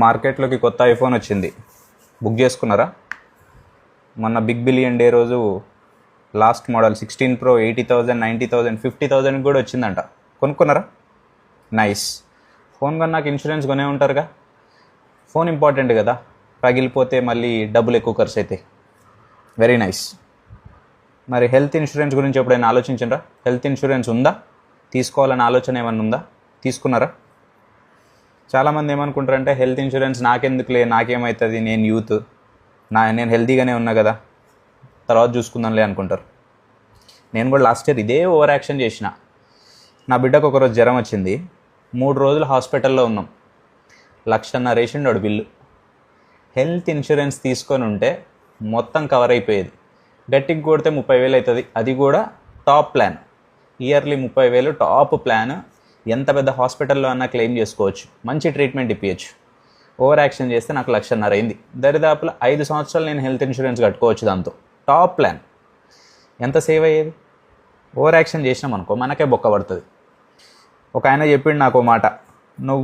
మార్కెట్లోకి కొత్త ఐఫోన్ వచ్చింది. బుక్ చేసుకున్నారా? మొన్న బిగ్ బిలియన్ డే రోజు లాస్ట్ మోడల్ 16 Pro 80,000, 90,000, 50,000 కూడా వచ్చిందంట. కొనుక్కున్నారా? నైస్. ఫోన్ కొన్నాక ఇన్సూరెన్స్ కొనే ఉంటారుగా. ఫోన్ ఇంపార్టెంట్ కదా, పగిలిపోతే మళ్ళీ డబ్బులు ఎక్కువ ఖర్చు అవుతాయి. Very nice. మరి హెల్త్ ఇన్సూరెన్స్ గురించి ఎప్పుడైనా ఆలోచించరా? హెల్త్ ఇన్సూరెన్స్ ఉందా? తీసుకోవాలని ఆలోచన ఏమన్నా ఉందా? తీసుకున్నారా? చాలామంది ఏమనుకుంటారంటే హెల్త్ ఇన్సూరెన్స్ నాకెందుకులే, నాకేమవుతుంది, నేను యూత్, నేను హెల్తీగానే ఉన్నా కదా, తర్వాత చూసుకుందాంలే అనుకుంటారు. నేను కూడా లాస్ట్ ఇయర్ ఇదే ఓవర్ యాక్షన్ చేసిన. నా బిడ్డకు ఒకరోజు జ్వరం వచ్చింది, 3 రోజులు హాస్పిటల్లో ఉన్నాం. 1,50,000 వేసిండు వాడు బిల్లు. హెల్త్ ఇన్సూరెన్స్ తీసుకొని ఉంటే మొత్తం కవర్ అయిపోయేది. గట్టికి కొడితే 30,000 అవుతుంది, అది కూడా top plan. Yearly 30,000 top plan. ఎంత పెద్ద హాస్పిటల్లో అన్నా క్లెయిమ్ చేసుకోవచ్చు, మంచి ట్రీట్మెంట్ ఇప్పించచ్చు. ఓవర్ యాక్షన్ చేస్తే నాకు 1,50,000 అయింది. దరిదాపులో 5 సంవత్సరాలు నేను హెల్త్ ఇన్సూరెన్స్ కట్టుకోవచ్చు దాంతో. Top plan. ఎంత సేవ్ అయ్యేది? ఓవర్ యాక్షన్ చేసినాం అనుకో మనకే బొక్క పడుతుంది. ఒక ఆయన చెప్పిండు నాకు మాట,